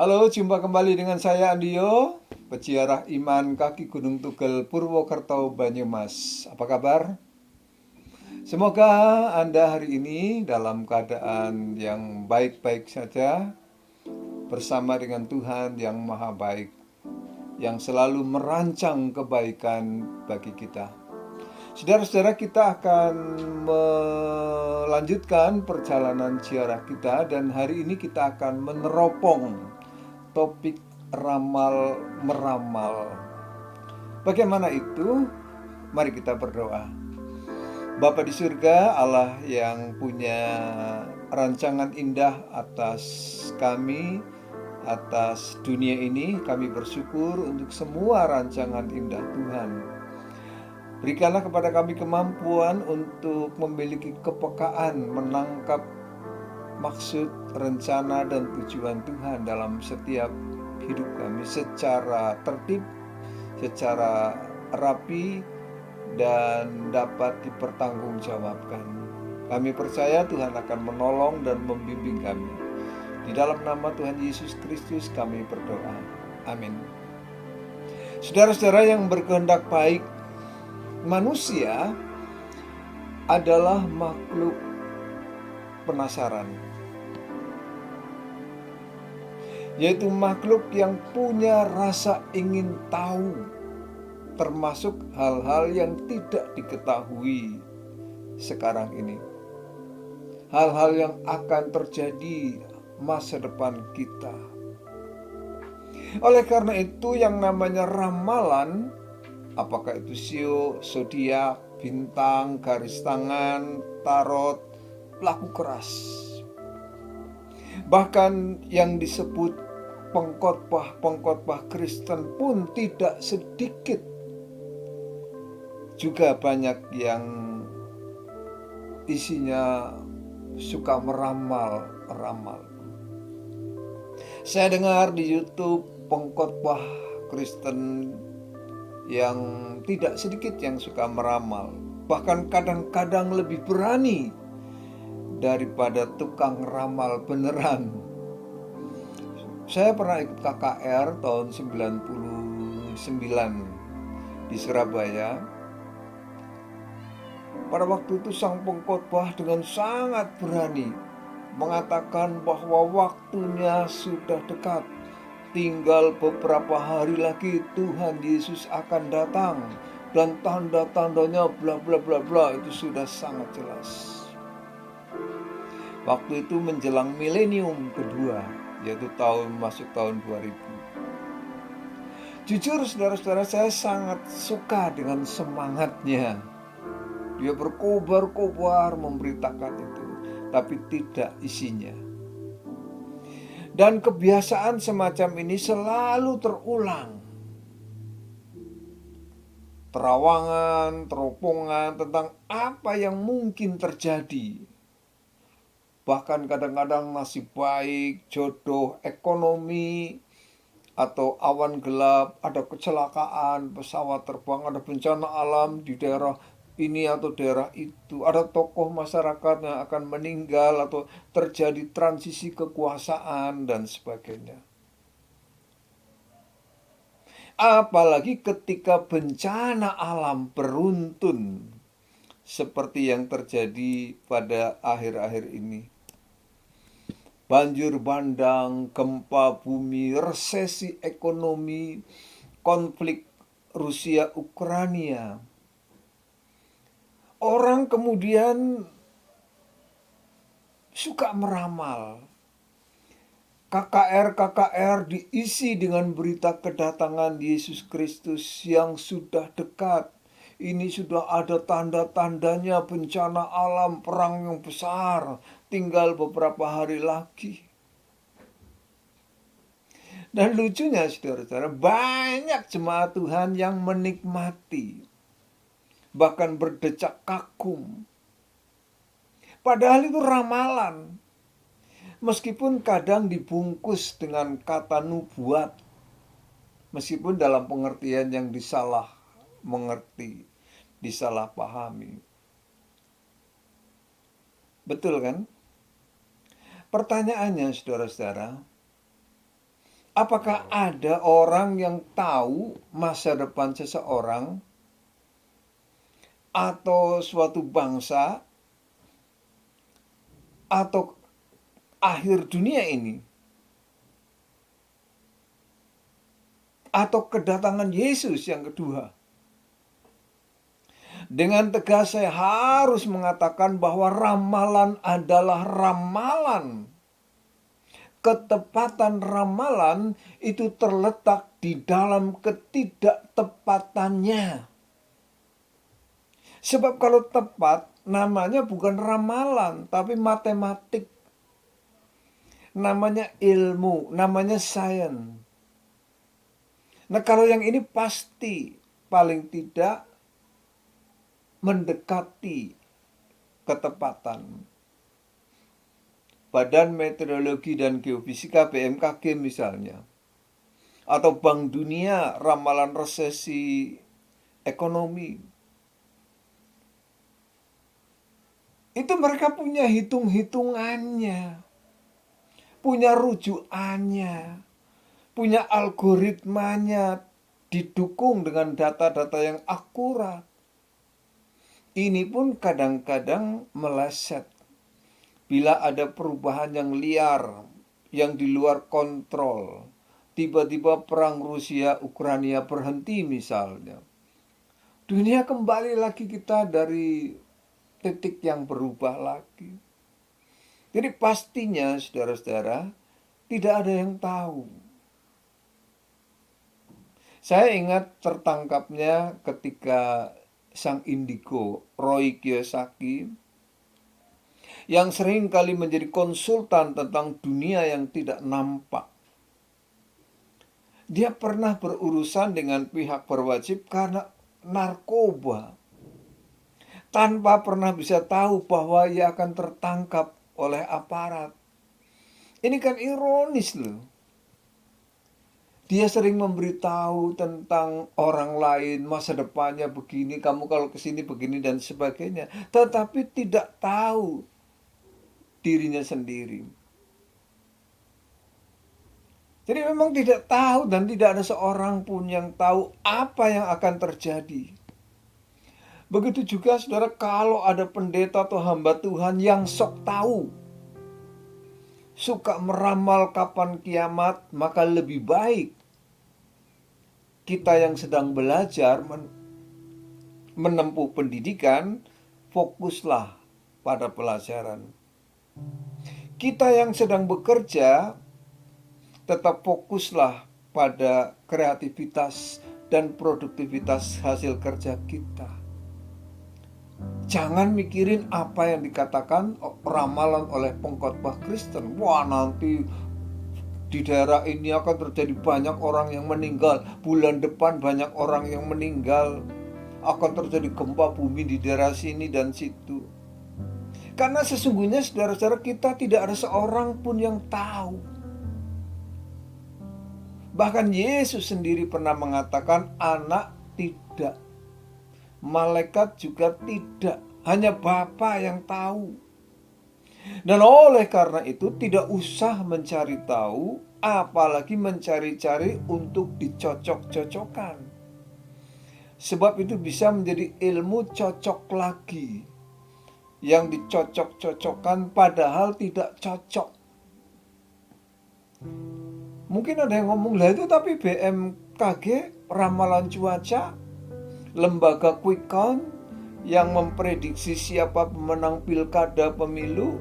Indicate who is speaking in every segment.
Speaker 1: Halo, jumpa kembali dengan saya Andio, peziarah iman kaki Gunung Tugel Purwokerto Banyumas. Apa kabar? Semoga Anda hari ini dalam keadaan yang baik-baik saja bersama dengan Tuhan yang Maha Baik, yang selalu merancang kebaikan bagi kita. Saudara-saudara, kita akan melanjutkan perjalanan ziarah kita dan hari ini kita akan meneropong topik ramal meramal. Bagaimana itu? Mari kita berdoa. Bapa di surga, Allah yang punya rancangan indah atas kami, atas dunia ini, kami bersyukur untuk semua rancangan indah Tuhan. Berikanlah kepada kami kemampuan untuk memiliki kepekaan menangkap maksud, rencana, dan tujuan Tuhan dalam setiap hidup kami secara tertib, secara rapi, dan dapat dipertanggungjawabkan. Kami percaya Tuhan akan menolong dan membimbing kami. Di dalam nama Tuhan Yesus Kristus kami berdoa. Amin. Saudara-saudara yang berkehendak baik, manusia adalah makhluk penasaran, yaitu makhluk yang punya rasa ingin tahu, termasuk hal-hal yang tidak diketahui sekarang ini, hal-hal yang akan terjadi masa depan kita. Oleh karena itu, yang namanya ramalan, apakah itu sio, zodiak, bintang, garis tangan, tarot, laku keras, bahkan yang disebut pengkhotbah Kristen pun tidak sedikit juga banyak yang isinya suka meramal-ramal. Saya dengar di YouTube pengkhotbah Kristen yang tidak sedikit yang suka meramal, bahkan kadang-kadang lebih berani daripada tukang ramal beneran. Saya pernah ikut KKR tahun 99 di Surabaya. Pada waktu itu sang pengkhotbah dengan sangat berani mengatakan bahwa waktunya sudah dekat. Tinggal beberapa hari lagi Tuhan Yesus akan datang dan tanda-tandanya bla bla bla bla, itu sudah sangat jelas. Waktu itu menjelang milenium kedua, yaitu masuk tahun 2000. Jujur saudara-saudara, saya sangat suka dengan semangatnya. Dia berkobar-kobar memberitakan itu, tapi tidak isinya. Dan kebiasaan semacam ini selalu terulang. Terawangan, teropongan tentang apa yang mungkin terjadi. Bahkan kadang-kadang nasib baik, jodoh, ekonomi, atau awan gelap, ada kecelakaan, pesawat terbang, ada bencana alam di daerah ini atau daerah itu, ada tokoh masyarakat yang akan meninggal atau terjadi transisi kekuasaan dan sebagainya. Apalagi ketika bencana alam beruntun seperti yang terjadi pada akhir-akhir ini. Banjir bandang, gempa bumi, resesi ekonomi, konflik Rusia-Ukraina. Orang kemudian suka meramal. KKR diisi dengan berita kedatangan Yesus Kristus yang sudah dekat. Ini sudah ada tanda-tandanya bencana alam, perang yang besar. Tinggal beberapa hari lagi. Dan lucunya saudara-saudara, banyak jemaat Tuhan yang menikmati, bahkan berdecak kagum. Padahal itu ramalan. Meskipun kadang dibungkus dengan kata nubuat, meskipun dalam pengertian yang disalah mengerti, disalah pahami. Betul kan? Pertanyaannya saudara-saudara, Apakah ada orang yang tahu masa depan seseorang atau suatu bangsa atau akhir dunia ini atau kedatangan Yesus yang kedua? Dengan tegas saya harus mengatakan bahwa ramalan adalah ramalan. Ketepatan ramalan itu terletak di dalam ketidaktepatannya. Sebab kalau tepat, namanya bukan ramalan, tapi matematik. Namanya ilmu, namanya sains. Nah, kalau yang ini pasti paling tidak mendekati ketepatan. Badan Meteorologi dan Geofisika BMKG misalnya, atau Bank Dunia ramalan resesi ekonomi, itu mereka punya hitung-hitungannya, punya rujukannya, punya algoritmanya, didukung dengan data-data yang akurat. Ini pun kadang-kadang meleset. Bila ada perubahan yang liar, yang di luar kontrol, tiba-tiba perang Rusia-Ukraina berhenti misalnya, dunia kembali lagi kita dari titik yang berubah lagi. Jadi pastinya saudara-saudara, tidak ada yang tahu. Saya ingat tertangkapnya ketika sang indigo Roy Kiyosaki yang sering kali menjadi konsultan tentang dunia yang tidak nampak. Dia pernah berurusan dengan pihak berwajib karena narkoba, tanpa pernah bisa tahu bahwa ia akan tertangkap oleh aparat. Ini kan ironis loh. Dia sering memberitahu tentang orang lain, masa depannya begini, kamu kalau kesini begini dan sebagainya. Tetapi tidak tahu dirinya sendiri. Jadi memang tidak tahu dan tidak ada seorang pun yang tahu apa yang akan terjadi. Begitu juga saudara, kalau ada pendeta atau hamba Tuhan yang sok tahu, suka meramal kapan kiamat, maka lebih baik kita yang sedang belajar menempuh pendidikan, fokuslah pada pelajaran. Kita yang sedang bekerja, tetap fokuslah pada kreativitas dan produktivitas hasil kerja kita. Jangan mikirin apa yang dikatakan ramalan oleh pengkhotbah Kristen. Wah, nanti di daerah ini akan terjadi banyak orang yang meninggal. Bulan depan banyak orang yang meninggal. Akan terjadi gempa bumi di daerah sini dan situ. Karena sesungguhnya saudara-saudara, kita tidak ada seorang pun yang tahu. Bahkan Yesus sendiri pernah mengatakan anak tidak, malaikat juga tidak, hanya Bapa yang tahu. Dan oleh karena itu tidak usah mencari tahu, apalagi mencari-cari untuk dicocok-cocokkan. Sebab itu bisa menjadi ilmu cocok lagi, yang dicocok-cocokkan padahal tidak cocok. Mungkin ada yang ngomong, lah itu tapi BMKG, ramalan cuaca, lembaga quick count yang memprediksi siapa pemenang pilkada pemilu,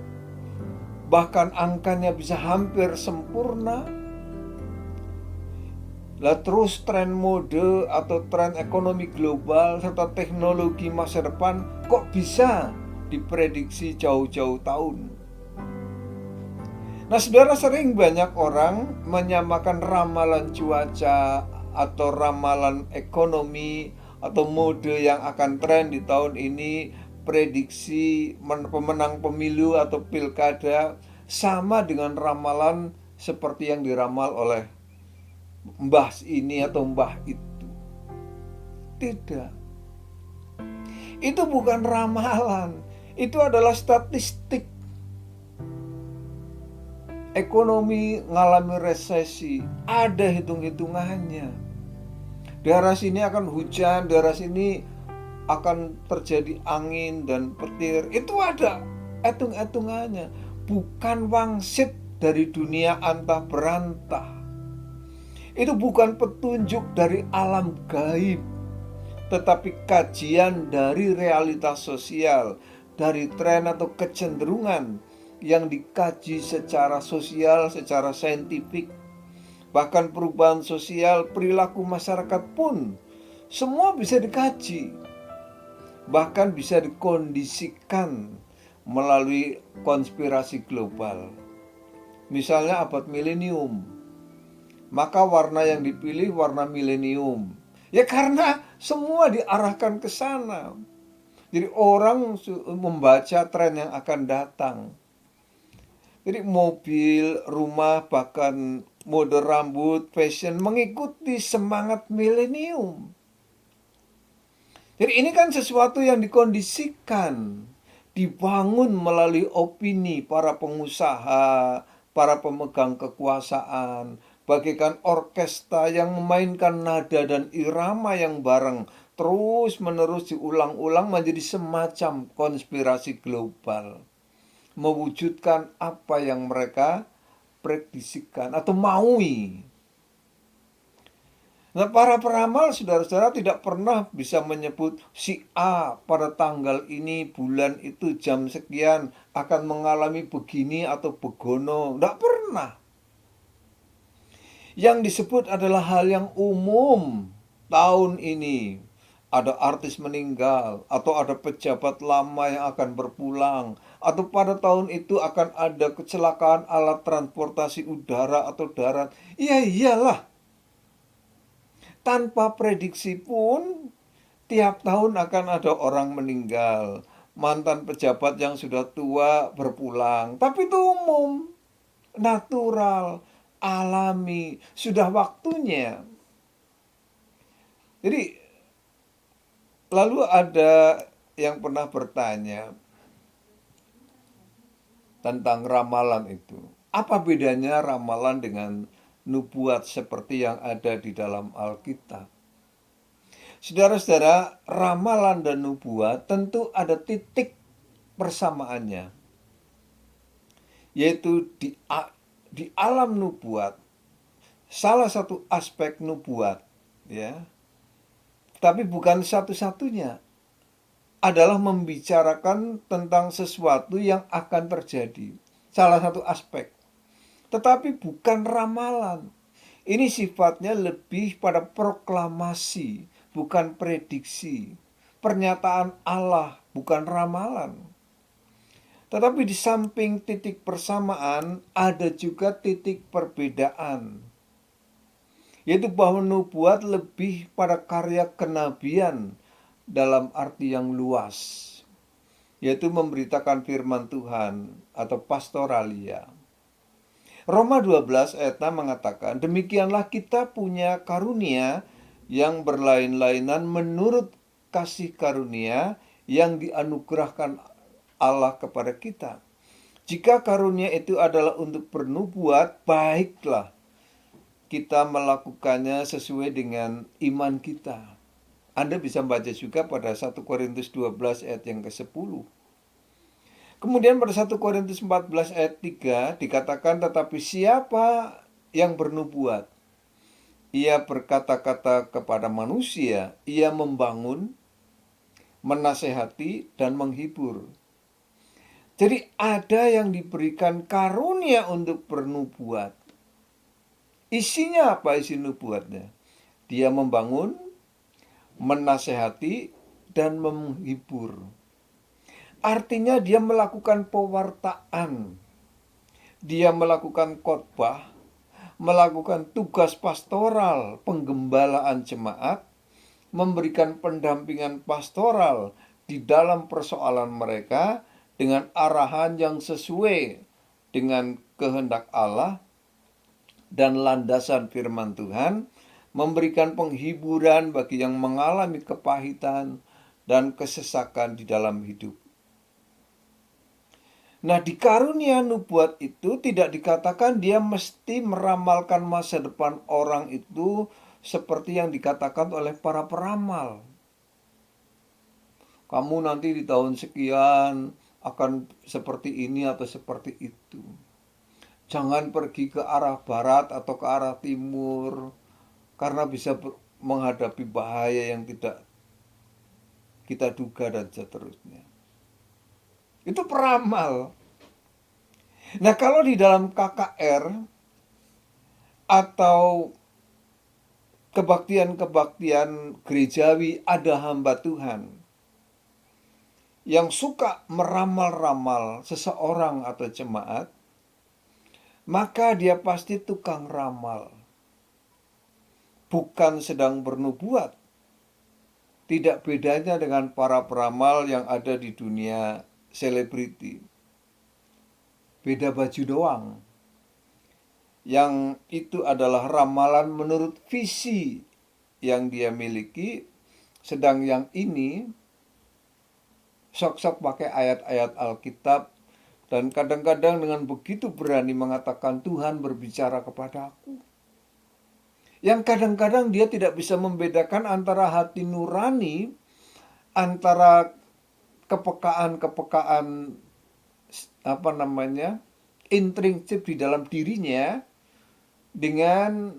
Speaker 1: bahkan angkanya bisa hampir sempurna. Lah terus tren mode atau tren ekonomi global serta teknologi masa depan kok bisa diprediksi jauh-jauh tahun. Nah, saudara, sering banyak orang menyamakan ramalan cuaca atau ramalan ekonomi atau mode yang akan tren di tahun ini, prediksi pemenang pemilu atau pilkada, sama dengan ramalan seperti yang diramal oleh mbah ini atau mbah itu. Tidak. Itu bukan ramalan, itu adalah statistik. ekonomi ngalami resesi, ada hitung-hitungannya. Daerah sini akan hujan, daerah sini akan terjadi angin dan petir. Itu ada hitung-hitungannya. Bukan wangsit dari dunia antah berantah. Itu bukan petunjuk dari alam gaib, tetapi kajian dari realitas sosial, dari tren atau kecenderungan yang dikaji secara sosial, secara saintifik. Bahkan perubahan sosial, perilaku masyarakat pun semua bisa dikaji. Bahkan bisa dikondisikan melalui konspirasi global. Misalnya abad milenium, maka warna yang dipilih warna milenium. Ya karena semua diarahkan ke sana. Jadi orang membaca tren yang akan datang. Jadi mobil, rumah, bahkan mode rambut, fashion mengikuti semangat milenium. Jadi ini kan sesuatu yang dikondisikan, dibangun melalui opini para pengusaha, para pemegang kekuasaan, bagaikan orkestra yang memainkan nada dan irama yang bareng, terus menerus diulang-ulang menjadi semacam konspirasi global, mewujudkan apa yang mereka prediksikan atau maui. Nah, para peramal, saudara-saudara, tidak pernah bisa menyebut si A pada tanggal ini, bulan itu, jam sekian akan mengalami begini atau begono. Tidak pernah. Yang disebut adalah hal yang umum. Tahun ini ada artis meninggal, atau ada pejabat lama yang akan berpulang, atau pada tahun itu akan ada kecelakaan alat transportasi udara atau darat. Ya iyalah. Tanpa prediksi pun tiap tahun akan ada orang meninggal, mantan pejabat yang sudah tua berpulang. Tapi itu umum, natural, alami, sudah waktunya. Jadi lalu ada yang pernah bertanya tentang ramalan itu. Apa bedanya ramalan dengan nubuat seperti yang ada di dalam Alkitab? Saudara-saudara, ramalan dan nubuat tentu ada titik persamaannya, yaitu di alam nubuat. Salah satu aspek nubuat, ya, tapi bukan satu-satunya, adalah membicarakan tentang sesuatu yang akan terjadi. Salah satu aspek, tetapi bukan ramalan. Ini sifatnya lebih pada proklamasi, bukan prediksi. Pernyataan Allah, bukan ramalan. Tetapi di samping titik persamaan, ada juga titik perbedaan. Yaitu bahwa nubuat lebih pada karya kenabian dalam arti yang luas, yaitu memberitakan firman Tuhan atau pastoralia. Roma 12 ayat 6 mengatakan, demikianlah kita punya karunia yang berlain-lainan menurut kasih karunia yang dianugerahkan Allah kepada kita. Jika karunia itu adalah untuk bernubuat, baiklah kita melakukannya sesuai dengan iman kita. Anda bisa baca juga pada 1 Korintus 12 ayat yang ke-10. Kemudian pada 1 Korintus 14 ayat 3 dikatakan, tetapi siapa yang bernubuat? Ia berkata-kata kepada manusia, ia membangun, menasehati, dan menghibur. Jadi ada yang diberikan karunia untuk bernubuat. Isinya apa isi nubuatnya? Dia membangun, menasehati, dan menghibur. Artinya dia melakukan pewartaan, dia melakukan khotbah, melakukan tugas pastoral, penggembalaan jemaat, memberikan pendampingan pastoral di dalam persoalan mereka dengan arahan yang sesuai dengan kehendak Allah dan landasan firman Tuhan, memberikan penghiburan bagi yang mengalami kepahitan dan kesesakan di dalam hidup. Nah, di karunia nubuat itu tidak dikatakan dia mesti meramalkan masa depan orang itu seperti yang dikatakan oleh para peramal. Kamu nanti di tahun sekian akan seperti ini atau seperti itu. Jangan pergi ke arah barat atau ke arah timur karena bisa menghadapi bahaya yang tidak kita duga dan seterusnya. Itu peramal. Nah, kalau di dalam KKR atau kebaktian-kebaktian gerejawi ada hamba Tuhan yang suka meramal-ramal seseorang atau jemaat, maka dia pasti tukang ramal, bukan sedang bernubuat. Tidak bedanya dengan para peramal yang ada di dunia selebriti. Beda baju doang. Yang itu adalah ramalan menurut visi yang dia miliki, sedang yang ini sok-sok pakai ayat-ayat Alkitab dan kadang-kadang dengan begitu berani mengatakan Tuhan berbicara kepadaku. Yang kadang-kadang dia tidak bisa membedakan antara hati nurani, antara kepekaan-kepekaan intrinsip di dalam dirinya dengan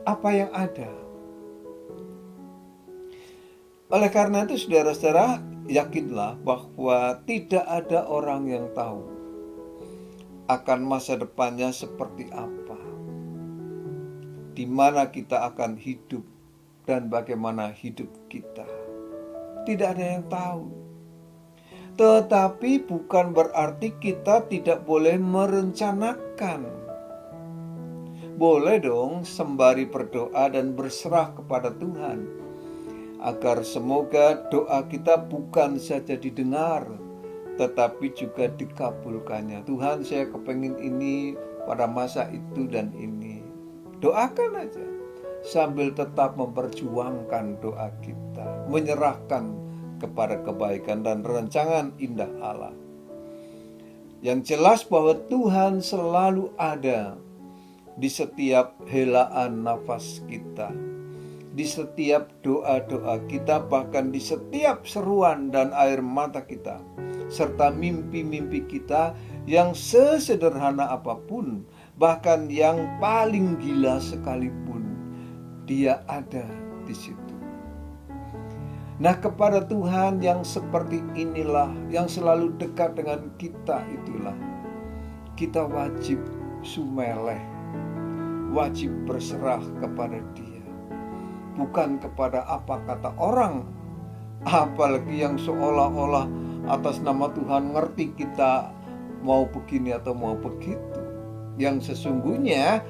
Speaker 1: apa yang ada. Oleh karena itu saudara-saudara, yakinlah bahwa tidak ada orang yang tahu akan masa depannya seperti apa, di mana kita akan hidup dan bagaimana hidup kita. Tidak ada yang tahu. Tetapi bukan berarti kita tidak boleh merencanakan. Boleh dong sembari berdoa dan berserah kepada Tuhan, agar semoga doa kita bukan saja didengar, tetapi juga dikabulkannya. Tuhan, saya kepengen ini pada masa itu dan ini. Doakan aja, sambil tetap memperjuangkan doa kita, menyerahkan kepada kebaikan dan rancangan indah Allah. Yang jelas bahwa Tuhan selalu ada di setiap helaan nafas kita, di setiap doa-doa kita, bahkan di setiap seruan dan air mata kita, serta mimpi-mimpi kita yang sesederhana apapun, bahkan yang paling gila sekalipun, Dia ada di situ. Nah, kepada Tuhan yang seperti inilah, yang selalu dekat dengan kita itulah, kita wajib sumeleh, wajib berserah kepada Dia, bukan kepada apa kata orang, apalagi yang seolah-olah atas nama Tuhan ngerti kita mau begini atau mau begitu, yang sesungguhnya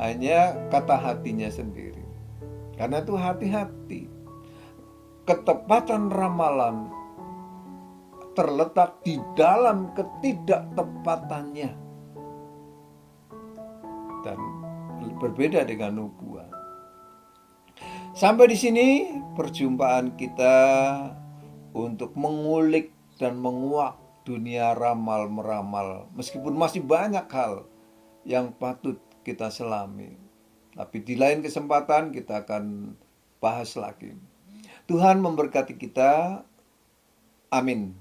Speaker 1: hanya kata hatinya sendiri. Karena itu hati-hati. Ketepatan ramalan terletak di dalam ketidaktepatannya, dan berbeda dengan nubuat. Sampai di sini perjumpaan kita untuk mengulik dan menguak dunia ramal meramal, meskipun masih banyak hal yang patut kita selami. Tapi di lain kesempatan kita akan bahas lagi. Tuhan memberkati kita. Amin.